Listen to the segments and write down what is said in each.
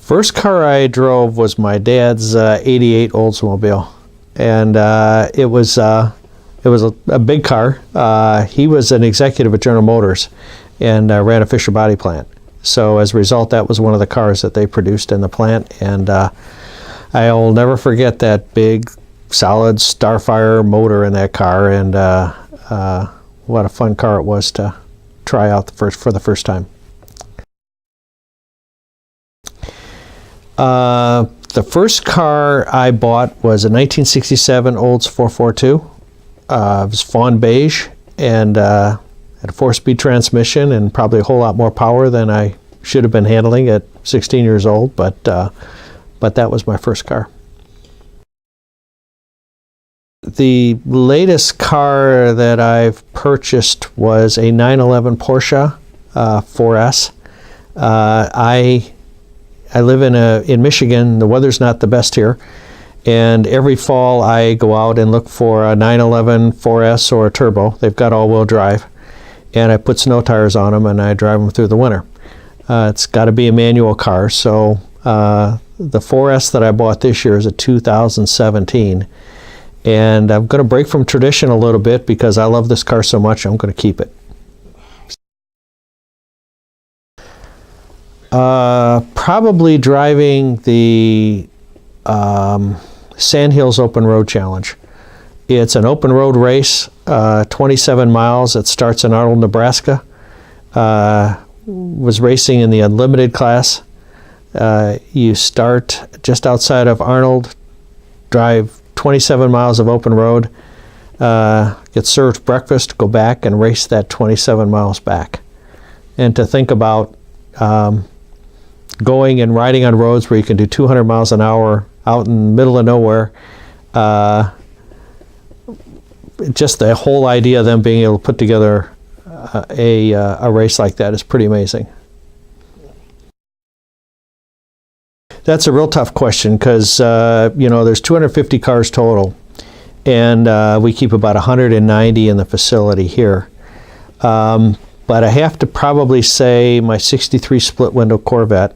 First car I drove was my dad's '88 Oldsmobile, and it was a big car. He was an executive at General Motors and ran a Fisher body plant. So as a result, that was one of the cars that they produced in the plant, and I'll never forget that big, solid Starfire motor in that car, and what a fun car it was to try out for the first time. The first car I bought was a 1967 Olds 442. It was fawn beige and had a 4-speed transmission and probably a whole lot more power than I should have been handling at 16 years old, but that was my first car. The latest car that I've purchased was a 911 Porsche 4S. I live in Michigan. The weather's not the best here, and every fall I go out and look for a 911 4S or a turbo. They've got all-wheel drive, and I put snow tires on them and I drive them through the winter. It's got to be a manual car, so the 4S that I bought this year is a 2017, and I'm going to break from tradition a little bit because I love this car so much. I'm going to keep it. Probably driving the Sandhills Open Road Challenge. It's an open road race, 27 miles. It starts in Arnold, Nebraska. Was racing in the unlimited class. You start just outside of Arnold, drive 27 miles of open road, get served breakfast, go back and race that 27 miles back. And to think about going and riding on roads where you can do 200 miles an hour out in the middle of nowhere, just the whole idea of them being able to put together a race like that is pretty amazing. That's a real tough question because there's 250 cars total, and we keep about 190 in the facility here. But I have to probably say my '63 split window Corvette,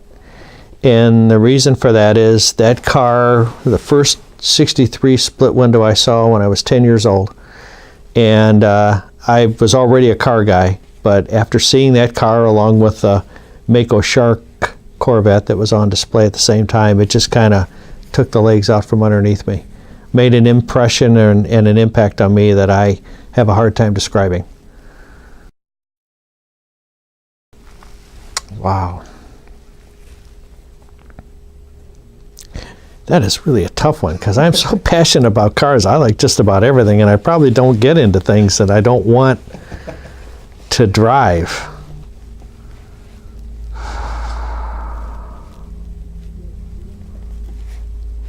and the reason for that is that car, the first '63 split window I saw when I was 10 years old, and I was already a car guy, but after seeing that car along with the Mako Shark Corvette that was on display at the same time, it just kind of took the legs out from underneath me. Made an impression and an impact on me that I have a hard time describing. Wow. That is really a tough one because I'm so passionate about cars. I like just about everything, and I probably don't get into things that I don't want to drive.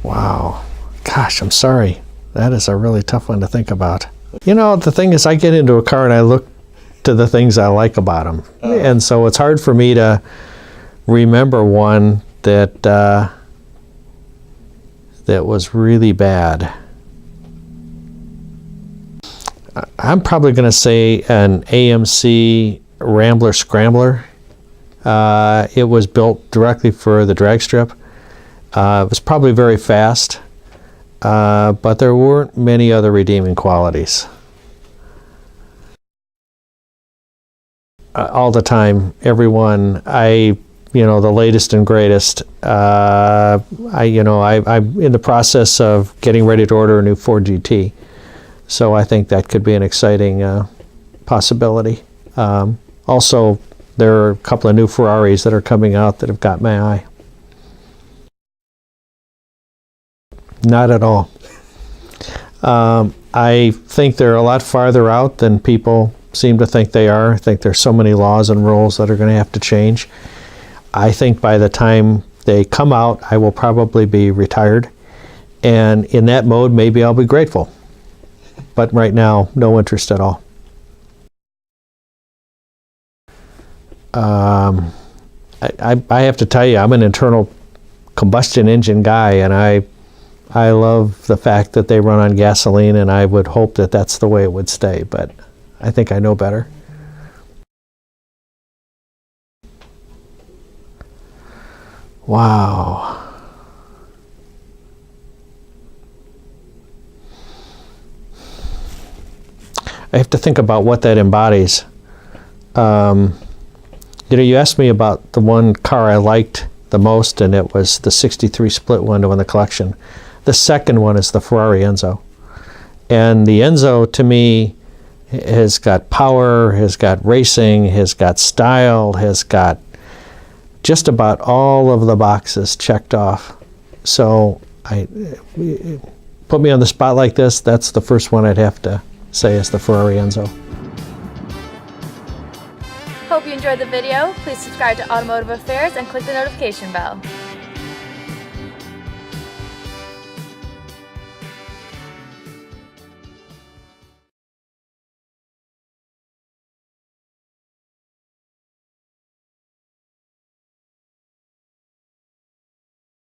Wow. Gosh, I'm sorry. That is a really tough one to think about. You know, the thing is, I get into a car and I look to the things I like about them. And so it's hard for me to remember one that that was really bad. I'm probably going to say an AMC Rambler Scrambler. It was built directly for the drag strip. It was probably very fast, but there weren't many other redeeming qualities. All the time, everyone, the latest and greatest. I'm in the process of getting ready to order a new Ford GT, so I think that could be an exciting possibility. Also, there are a couple of new Ferraris that are coming out that have got my eye. Not at all. I think they're a lot farther out than people seem to think they are. I think there's so many laws and rules that are going to have to change. I think by the time they come out, I will probably be retired. And in that mode, maybe I'll be grateful. But right now, no interest at all. I have to tell you, I'm an internal combustion engine guy, and I love the fact that they run on gasoline, and I would hope that that's the way it would stay, but I think I know better. Wow. I have to think about what that embodies. You asked me about the one car I liked the most, and it was the 63 split window in the collection. The second one is the Ferrari Enzo. And the Enzo, to me, has got power, has got racing, has got style, has got just about all of the boxes checked off. So put me on the spot like this, that's the first one I'd have to say is the Ferrari Enzo. Hope you enjoyed the video. Please subscribe to Automotive Affairs and click the notification bell.